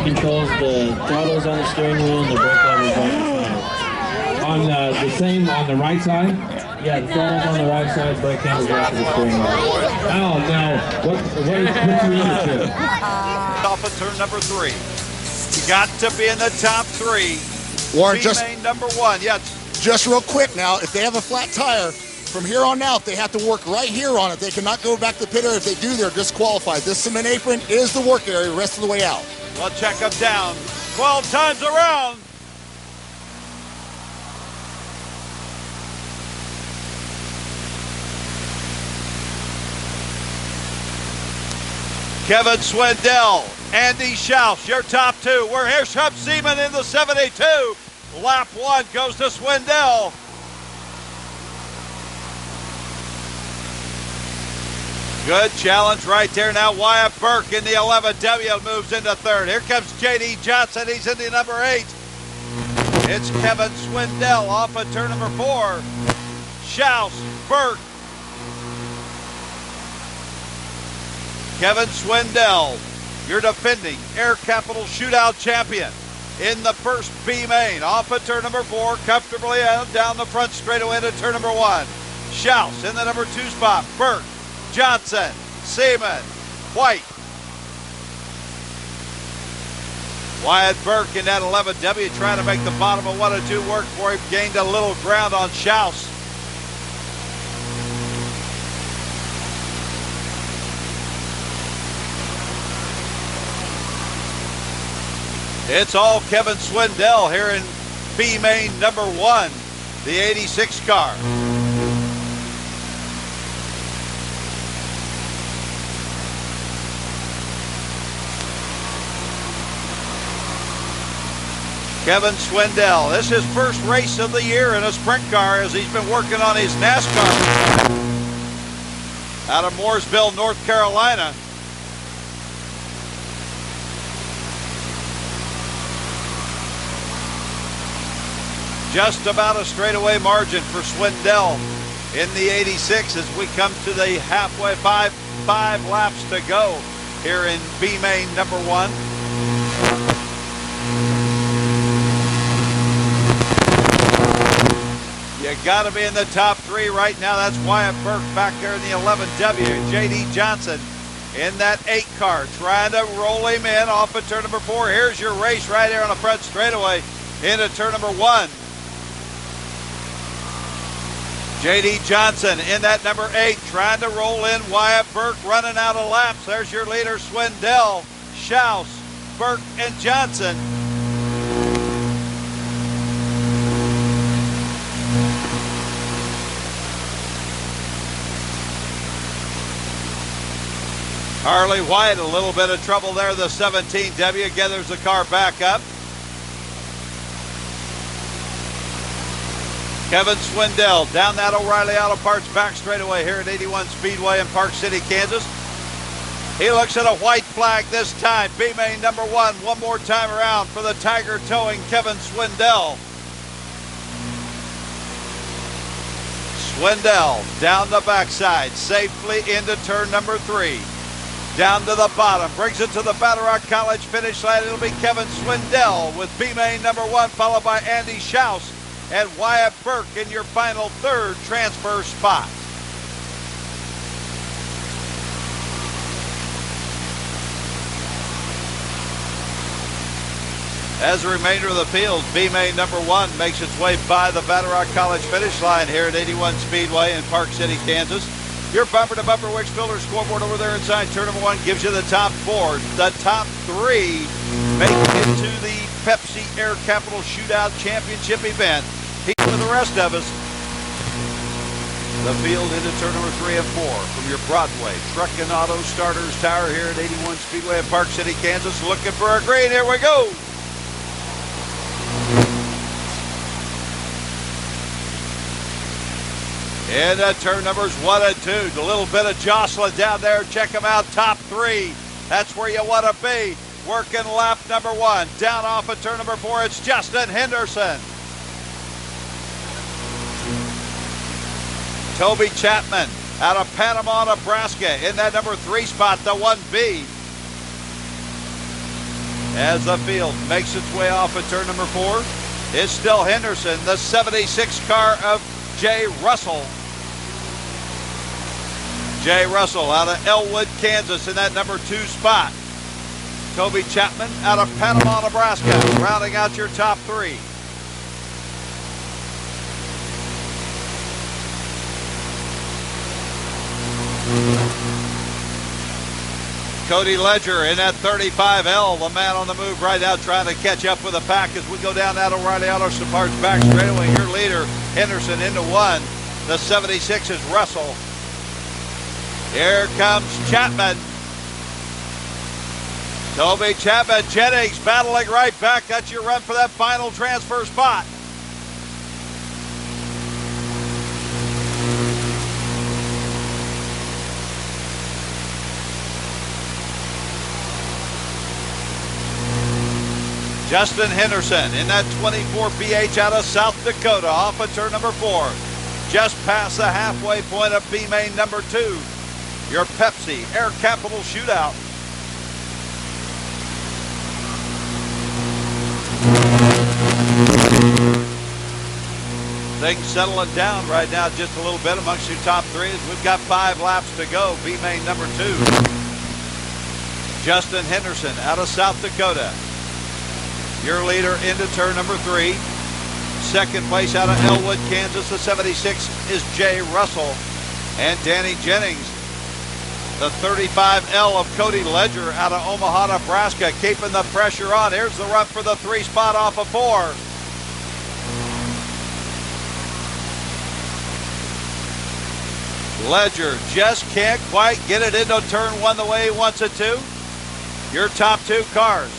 he controls the throttles on the steering wheel and the brake levers right behind it. On the same on the right side. Yeah, the throttles on the right side, brake handles right to the steering wheel. Oh, now, what is you into? Off of turn number 3. You got to be in the top 3. Warren, B-main number 1. Yeah. Just real quick now, if they have a flat tire, from here on out, they have to work right here on it. They cannot go back to the pit area. If they do, they're disqualified. This cement apron is the work area the rest of the way out. Well, check them down. 12 times around. Kevin Swindell, Andy Schaus, your top 2. We're here, Shub Seaman in the 72. Lap 1 goes to Swindell. Good challenge right there. Now Wyatt Burke in the 11W moves into 3rd. Here comes J.D. Johnson. He's in the number 8. It's Kevin Swindell off of turn number 4. Schaus, Burke. Kevin Swindell, your defending Air Capital Shootout champion in the first B main. Off of turn number 4, comfortably down the front straightaway into turn number 1. Schaus in the number 2 spot. Burke, Johnson, Seaman, White. Wyatt Burke in that 11W trying to make the bottom of 1 and 2 work for him. Gained a little ground on Schaus. It's all Kevin Swindell here in B main number 1, the 86 car. Kevin Swindell, this is his first race of the year in a sprint car as he's been working on his NASCAR out of Mooresville, North Carolina. Just about a straightaway margin for Swindell in the 86 as we come to the halfway, five laps to go here in B main number 1. You got to be in the top 3 right now. That's Wyatt Burke back there in the 11W. J.D. Johnson in that 8 car trying to roll him in off of turn number 4. Here's your race right here on the front straightaway into turn number 1. J.D. Johnson in that number 8 trying to roll in Wyatt Burke running out of laps. There's your leader Swindell, Schaus, Burke, and Johnson. Harley White, a little bit of trouble there. The 17W gathers the car back up. Kevin Swindell down that O'Reilly Auto Parts back straightaway here at 81 Speedway in Park City, Kansas. He looks at a white flag this time. B main number 1, one more time around for the Tiger towing Kevin Swindell. Swindell down the backside, safely into turn number 3. Down to the bottom, brings it to the Battle Rock College finish line. It'll be Kevin Swindell with B main number 1, followed by Andy Schaus and Wyatt Burke in your final 3rd transfer spot. As the remainder of the field, B main number 1 makes its way by the Battle Rock College finish line here at 81 Speedway in Park City, Kansas. Your bumper-to-bumper Wix Builder scoreboard over there inside turn number 1 gives you the top 4. The top 3 make it to the Pepsi Air Capital Shootout Championship event. For the rest of us, the field into turn number 3 and 4 from your Broadway Truck and Auto Starters Tower here at 81 Speedway in Park City, Kansas. Looking for a green. Here we go. And turn numbers 1 and 2. A little bit of jostling down there. Check them out. Top 3. That's where you want to be. Working lap number 1. Down off of turn number 4. It's Justin Henderson. Toby Chapman out of Panama, Nebraska in that number 3 spot, the 1B. as the field makes its way off at turn number 4. It's still Henderson, the 76 car of Jay Russell. Jay Russell out of Elwood, Kansas in that number 2 spot. Toby Chapman out of Panama, Nebraska, rounding out your top 3. Cody Ledger in that 35L, the man on the move right now, trying to catch up with the pack as we go down that O'Reilly Auto Parts back straightaway. Your leader, Henderson, into 1. The 76 is Russell. Here comes Chapman. Toby Chapman, Jennings battling right back. That's your run for that final transfer spot. Justin Henderson in that 24 BH out of South Dakota off of turn number 4. Just past the halfway point of B main number 2. Your Pepsi Air Capital Shootout. Things settling down right now just a little bit amongst your top 3 as we've got 5 laps to go. B main number 2. Justin Henderson out of South Dakota. Your leader into turn number 3. Second place out of Elwood, Kansas, the 76 is Jay Russell. And Danny Jennings, the 35L of Cody Ledger out of Omaha, Nebraska, keeping the pressure on. Here's the run for the 3 spot off of 4. Ledger just can't quite get it into turn 1 the way he wants it to. Your top 2 cars,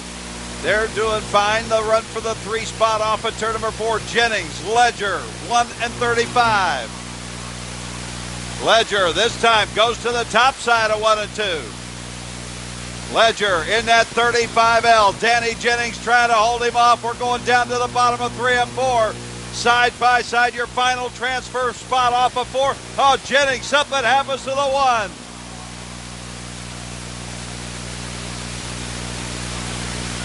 they're doing fine. The run for the 3 spot off of turn number 4. Jennings, Ledger, 1 and 35. Ledger this time goes to the top side of 1 and 2. Ledger in that 35L. Danny Jennings trying to hold him off. We're going down to the bottom of 3 and 4. Side by side, your final transfer spot off of 4. Oh, Jennings, something happens to the 1.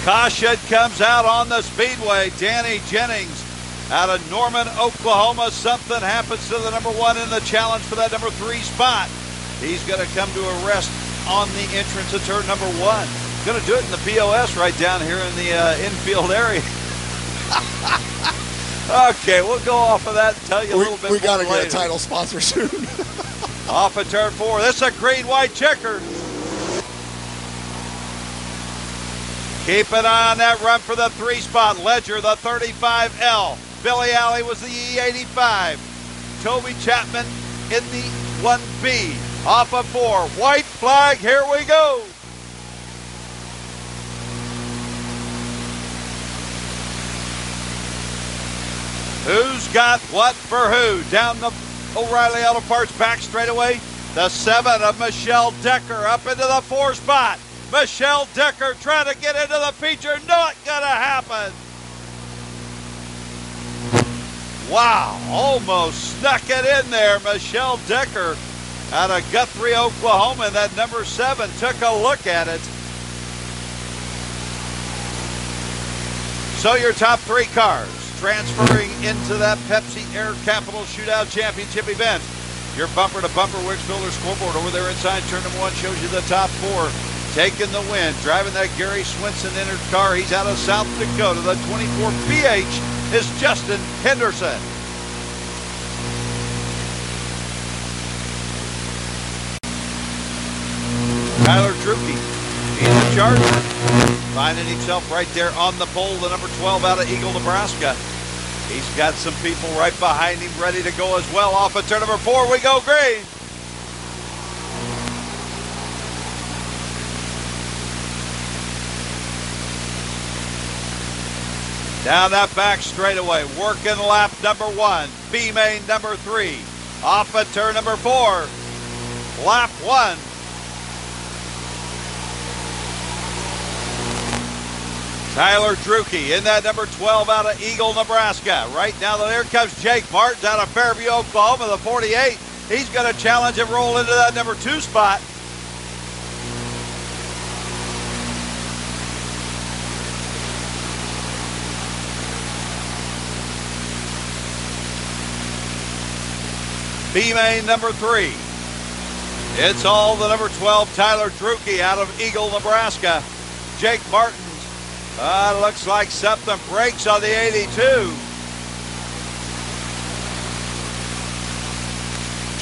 Caution comes out on the speedway. Danny Jennings out of Norman, Oklahoma. Something happens to the number 1 in the challenge for that number 3 spot. He's going to come to a rest on the entrance of turn number 1. Going to do it in the POS right down here in the infield area. Okay, we'll go off of that and tell you a little bit more. We got to later. get a title sponsor soon. Off of turn 4. This is a green-white checker. Keep an eye on that run for the 3 spot. Ledger, the 35L. Billy Alley was the E85. Toby Chapman in the 1B. Off of 4. White flag, here we go. Who's got what for who? Down the O'Reilly Auto Parts back straightaway. The 7 of Michelle Decker up into the 4 spot. Michelle Decker trying to get into the feature. Not gonna happen. Wow, almost snuck it in there. Michelle Decker out of Guthrie, Oklahoma. That number 7 took a look at it. So your top 3 cars transferring into that Pepsi Air Capital Shootout Championship event. Your bumper-to-bumper Wicks Builder scoreboard over there inside turn number 1 shows you the top 4. Taking the win, driving that Gary Swinson entered car. He's out of South Dakota. The 24 BH is Justin Henderson. Tyler Druke in the Charger, finding himself right there on the pole. The number 12 out of Eagle, Nebraska. He's got some people right behind him ready to go as well. Off of turn number 4, we go green. Down that back straightaway, working lap number 1, B main number 3. Off at turn number 4, lap 1. Tyler Druke in that number 12 out of Eagle, Nebraska. Right now, there comes Jake Martins out of Fairview, Oklahoma, the 48. He's going to challenge and roll into that number 2 spot. B main number 3. It's all the number 12, Tyler Druke out of Eagle, Nebraska. Jake Martins, looks like something breaks on the 82.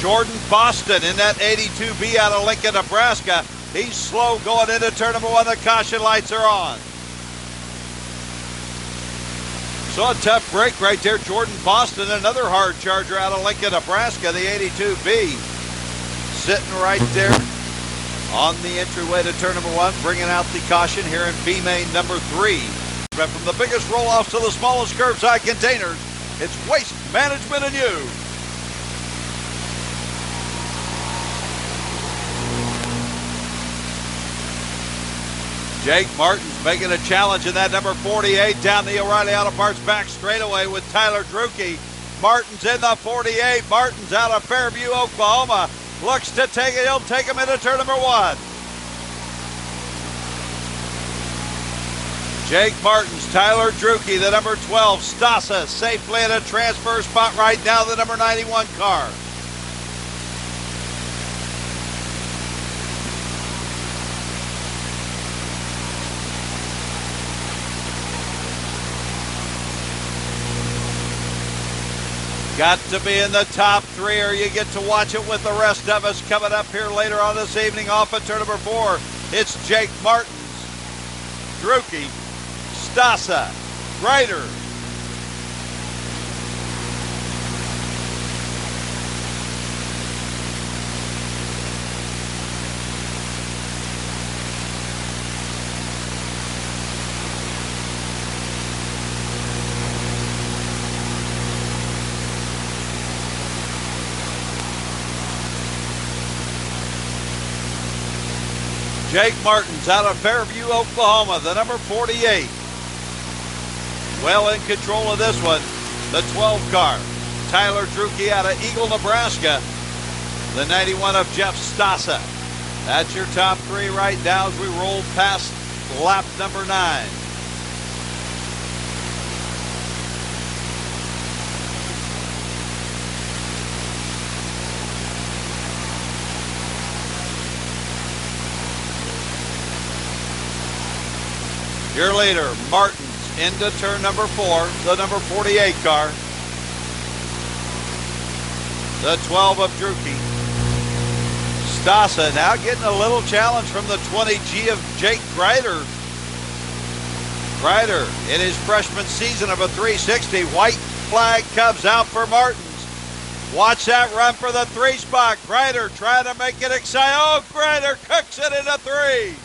Jordan Boston in that 82B out of Lincoln, Nebraska. He's slow going into turn number 1. The caution lights are on. So a tough break right there. Jordan Boston, another hard charger out of Lincoln, Nebraska, the 82B. Sitting right there on the entryway to turn number 1, bringing out the caution here in B main number 3. But from the biggest roll-offs to the smallest curbside containers, it's Waste Management and you. Jake Martins making a challenge in that number 48 down the O'Reilly Auto Parts back straightaway with Tyler Druke. Martins in the 48. Martins out of Fairview, Oklahoma. Looks to take it. He'll take him into turn number 1. Jake Martins, Tyler Druke, the number 12, Stasa, safely in a transfer spot right now, the number 91 car. Got to be in the top 3 or you get to watch it with the rest of us. Coming up here later on this evening off at turn number 4, it's Jake Martins, Druke, Stasa, Ryder. Jake Martins out of Fairview, Oklahoma, the number 48. Well in control of this one, the 12 car. Tyler Druke out of Eagle, Nebraska, the 91 of Jeff Stasa. That's your top 3 right now as we roll past lap number 9. Your leader, Martins, into turn number 4, the number 48 car. The 12 of Druke. Stasa now getting a little challenge from the 20G of Jake Greider. Greider in his freshman season of a 360. White flag comes out for Martins. Watch that run for the 3 spot. Greider trying to make it exciting. Oh, Greider cooks it into 3.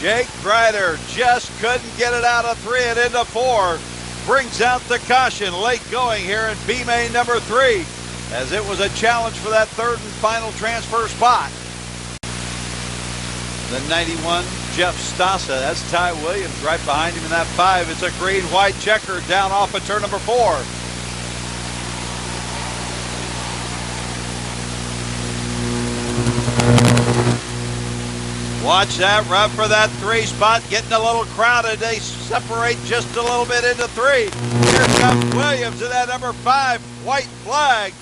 Jake Greider just couldn't get it out of 3 and into 4. Brings out the caution late going here in B main number 3 as it was a challenge for that 3rd and final transfer spot. The 91, Jeff Stasa, that's Ty Williams right behind him in that 5. It's a green-white checker down off of turn number 4. Watch that run for that 3 spot, getting a little crowded. They separate just a little bit into 3. Here comes Williams in that number 5, white flag.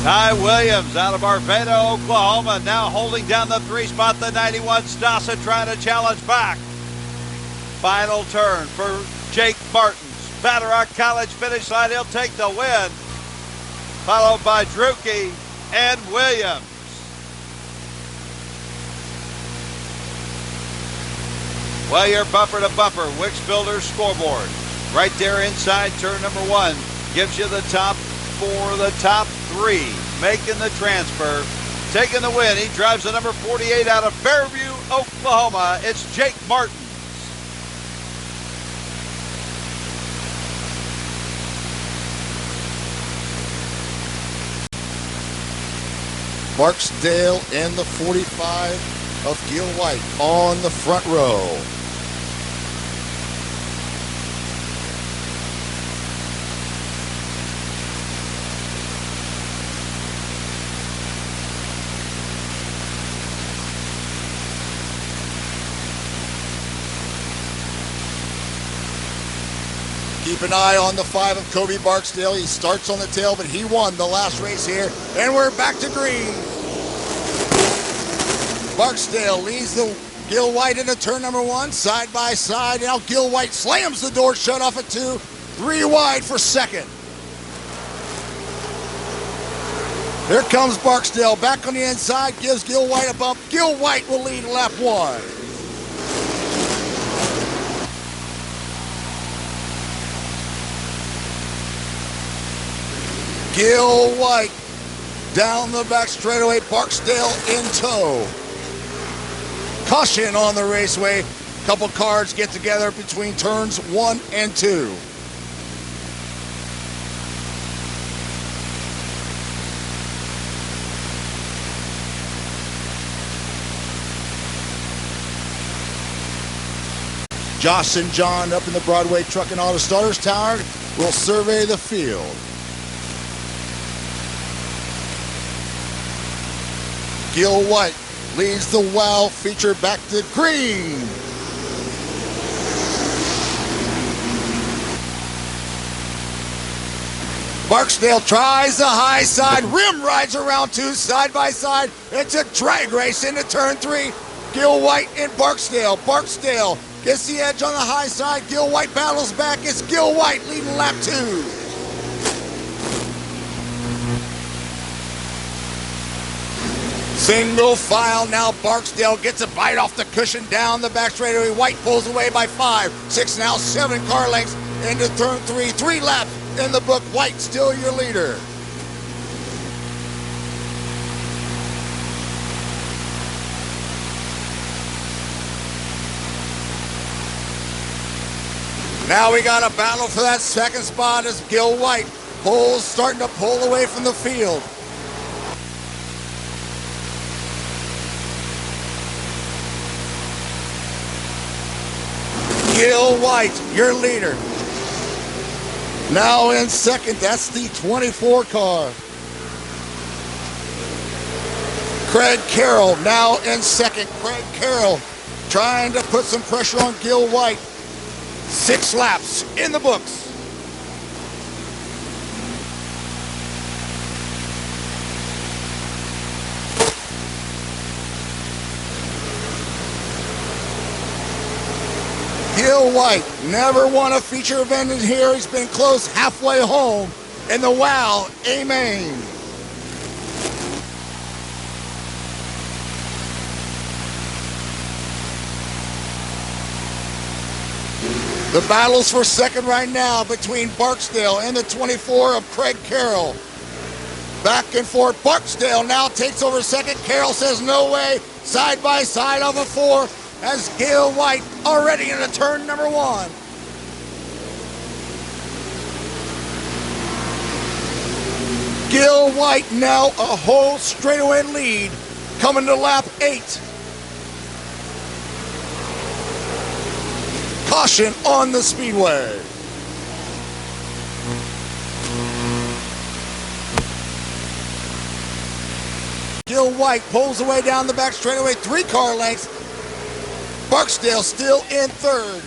Ty Williams out of Arvada, Oklahoma, now holding down the 3 spot. The 91 Stasa trying to challenge back. Final turn for Jake Martins. Battle Rock College finish line. He'll take the win. Followed by Druke and Williams. Well, your bumper to bumper Wix Builders scoreboard right there inside turn number 1 gives you the top 4, the top 3 making the transfer, taking the win. He drives the number 48 out of Fairview, Oklahoma. It's Jake Martins. Barksdale and the 45 of Gil White on the front row. Keep an eye on the 5 of Kobe Barksdale. He starts on the tail, but he won the last race here. And we're back to green. Barksdale leads the Gil White into turn number 1, side by side. Now Gil White slams the door shut off at 2, 3 wide for second. Here comes Barksdale back on the inside, gives Gil White a bump. Gil White will lead lap 1. Gil White down the back straightaway, Barksdale in tow. Caution on the raceway. Couple cars get together between turns 1 and 2. Josh and John up in the Broadway Truck and Auto Starters Tower will survey the field. Gil White leads the WOW feature back to green. Barksdale tries the high side, rim rides around 2 side by side. It's a drag race into turn 3. Gil White and Barksdale. Barksdale gets the edge on the high side. Gil White battles back. It's Gil White leading lap 2. Single file now. Barksdale gets a bite off the cushion down the back straightaway. White pulls away by 5, 6, now 7 car lengths into turn 3. 3 laps in the book. White still your leader. Now we got a battle for that second spot as Gil White starting to pull away from the field. Gil White, your leader. Now in second, that's the 24 car. Craig Carroll now in second. Craig Carroll trying to put some pressure on Gil White. 6 laps in the books. Gil White never won a feature event in here. He's been close halfway home in the WOW A-Main. The battles for second right now between Barksdale and the 24 of Craig Carroll. Back and forth. Barksdale now takes over second. Carroll says no way. Side by side of a 4 as Gil White already into turn number 1. Gil White now a whole straightaway lead coming to lap 8. Caution on the speedway. Gil White pulls away down the back straightaway, 3 car lengths. Barksdale still in third.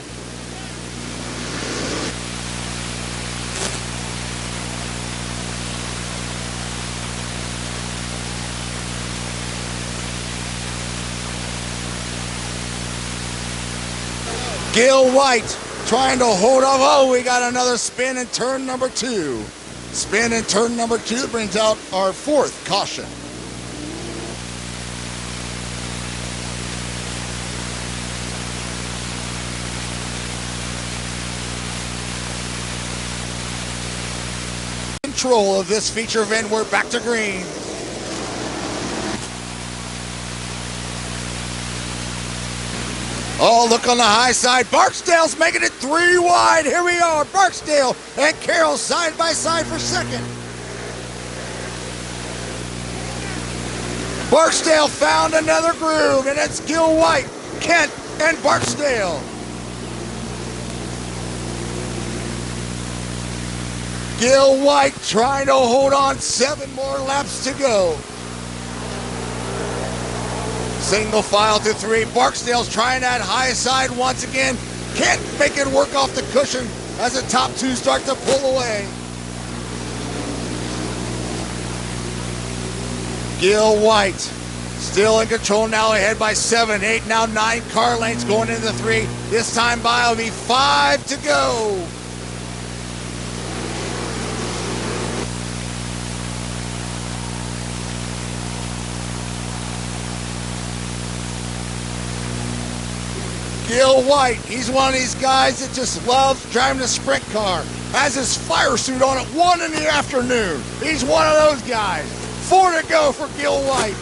Gil White trying to hold off. Oh, we got another spin in turn number 2. Spin in turn number 2 brings out our 4th caution. Control of this feature event, we're back to green. Oh, look on the high side. Barksdale's making it 3 wide. Here we are. Barksdale and Carroll side by side for second. Barksdale found another groove, and it's Gil White, Kent, and Barksdale. Gil White trying to hold on, 7 more laps to go. Single file to 3. Barksdale's trying that high side once again. Can't make it work off the cushion. as the top two start to pull away. Gil White still in control now, ahead by 7, 8, now 9 car lengths going into 3. This time by will be 5 to go. Gil White, he's one of these guys that just loves driving a sprint car. Has his fire suit on at 1 in the afternoon. He's one of those guys. 4 to go for Gil White.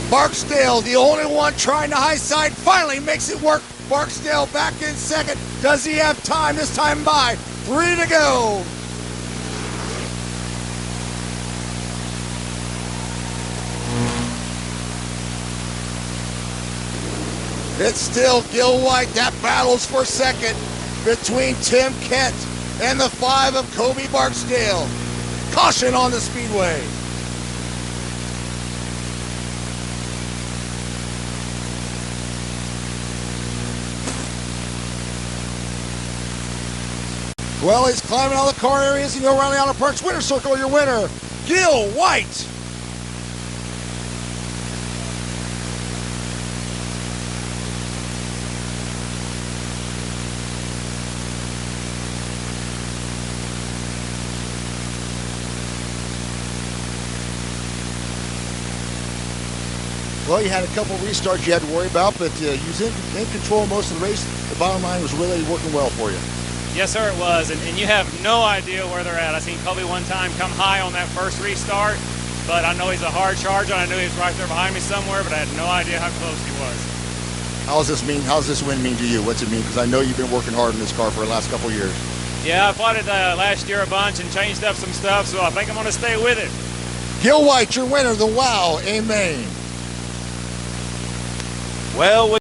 Barksdale, the only one trying the high side, finally makes it work. Barksdale back in second. Does he have time? This time by 3 to go. It's still Gil White. That battles for second between Tim Kent and the 5 of Kobe Barksdale. Caution on the speedway. Well, he's climbing all the car areas and go around the Auto Parts winner circle. Your winner, Gil White. Well, you had a couple restarts you had to worry about, but you was in control most of the race. The bottom line was really working well for you. Yes, sir, it was, and you have no idea where they're at. I seen Kobe one time come high on that first restart, but I know he's a hard charger, and I knew he was right there behind me somewhere, but I had no idea how close he was. How does this mean? How does this win mean to you? What's it mean? Because I know you've been working hard in this car for the last couple of years. Yeah, I fought it last year a bunch and changed up some stuff, so I think I'm going to stay with it. Gil White, your winner, the WOW, amen. Well,